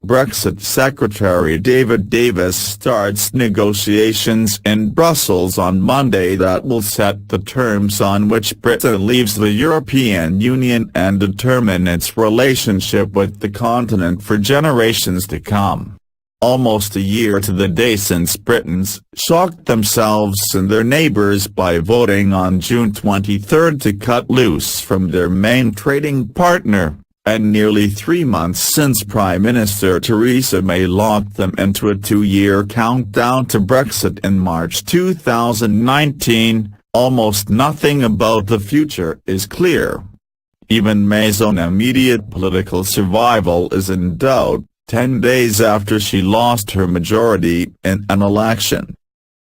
Brexit Secretary David Davis starts negotiations in Brussels on Monday that will set the terms on which Britain leaves the European Union and determine its relationship with the continent for generations to come. Almost a year to the day since Britons shocked themselves and their neighbours by voting on June 23 to cut loose from their main trading partner, and nearly 3 months since Prime Minister Theresa May locked them into a 2-year countdown to Brexit in March 2019, almost nothing about the future is clear. Even May's own immediate political survival is in doubt, 10 days after she lost her majority in an election.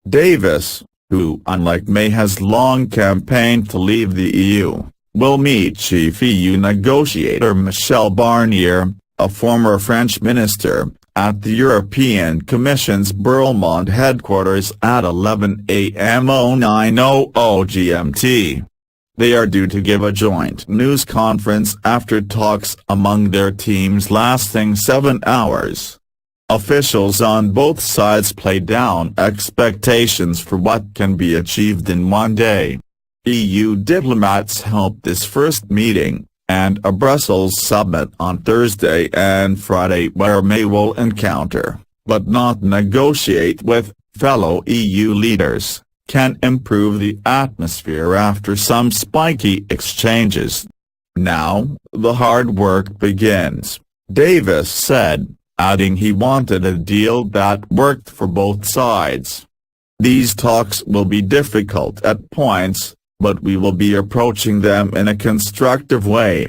Davis, who unlike May has long campaigned to leave the EU, will meet chief EU negotiator Michel Barnier, a former French minister, at the European Commission's Berlaymont headquarters at 11 a.m. 0900 GMT. They are due to give a joint news conference after talks among their teams lasting 7 hours. Officials on both sides play down expectations for what can be achieved in one day. EU diplomats held this first meeting, and a Brussels summit on Thursday and Friday where May will encounter, but not negotiate with, fellow EU leaders, can improve the atmosphere after some spiky exchanges. Now, the hard work begins, Davis said, adding he wanted a deal that worked for both sides. These talks will be difficult at points, but we will be approaching them in a constructive way.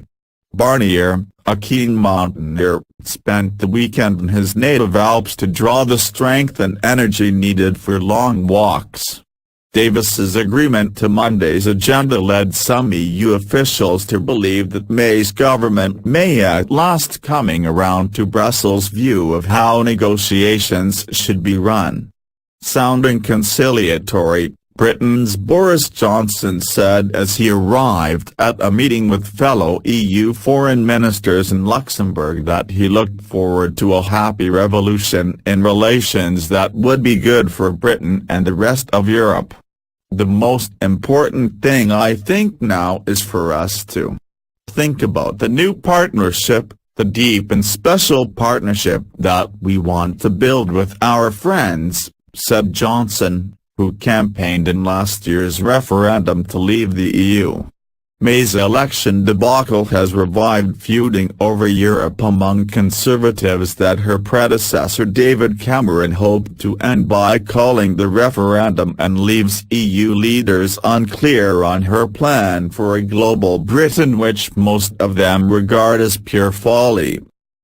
Barnier, a keen mountaineer, spent the weekend in his native Alps to draw the strength and energy needed for long walks. Davis's agreement to Monday's agenda led some EU officials to believe that May's government may at last coming around to Brussels' view of how negotiations should be run. Sounding conciliatory, Britain's Boris Johnson said as he arrived at a meeting with fellow EU foreign ministers in Luxembourg that he looked forward to a happy revolution in relations that would be good for Britain and the rest of Europe. The most important thing I think now is for us to think about the new partnership, the deep and special partnership that we want to build with our friends, said Johnson, who campaigned in last year's referendum to leave the EU. May's election debacle has revived feuding over Europe among Conservatives that her predecessor David Cameron hoped to end by calling the referendum, and leaves EU leaders unclear on her plan for a global Britain, which most of them regard as pure folly.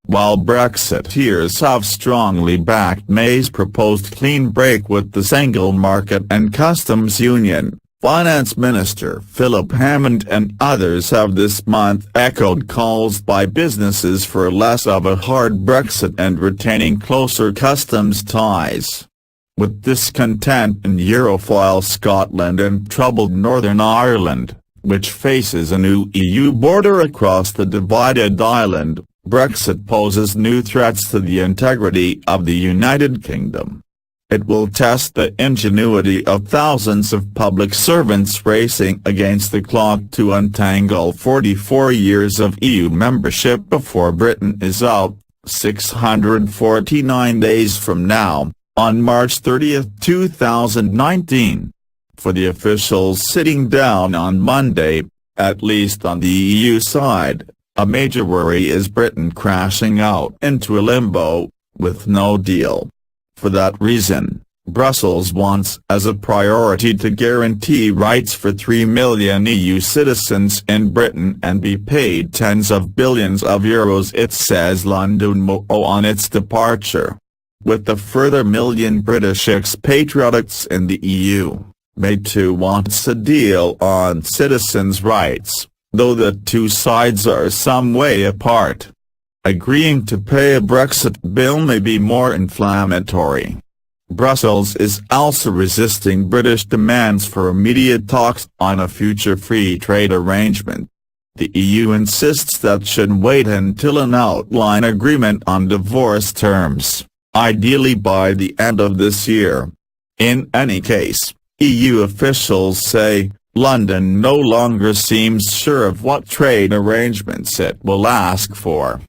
While Brexiteers have strongly backed May's proposed clean break with the single market and customs union, Finance Minister Philip Hammond and others have this month echoed calls by businesses for less of a hard Brexit and retaining closer customs ties. With discontent in Europhile Scotland and troubled Northern Ireland, which faces a new EU border across the divided island, Brexit poses new threats to the integrity of the United Kingdom. It will test the ingenuity of thousands of public servants racing against the clock to untangle 44 years of EU membership before Britain is out, 649 days from now, on March 30, 2019. For the officials sitting down on Monday, at least on the EU side, a major worry is Britain crashing out into a limbo, with no deal. For that reason, Brussels wants as a priority to guarantee rights for 3 million EU citizens in Britain and be paid tens of billions of euros, it says London Mo on its departure. With a further million British expatriates in the EU, May too wants a deal on citizens' rights, though the two sides are some way apart. Agreeing to pay a Brexit bill may be more inflammatory. Brussels is also resisting British demands for immediate talks on a future free trade arrangement. The EU insists that should wait until an outline agreement on divorce terms, ideally by the end of this year. In any case, EU officials say, London no longer seems sure of what trade arrangements it will ask for.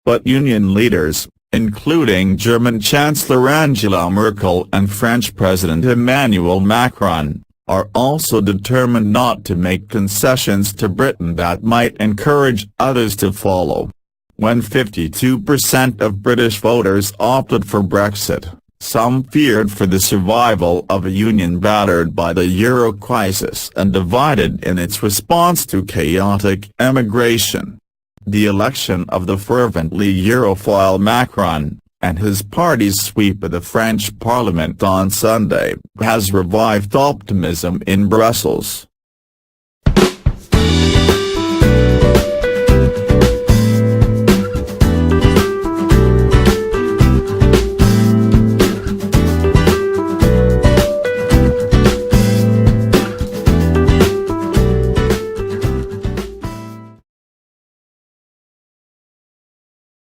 But union leaders, including German Chancellor Angela Merkel and French President Emmanuel Macron, are also determined not to make concessions to Britain that might encourage others to follow. When 52% of British voters opted for Brexit, some feared for the survival of a union battered by the euro crisis and divided in its response to chaotic emigration. The election of the fervently Europhile Macron, and his party's sweep of the French Parliament on Sunday, has revived optimism in Brussels.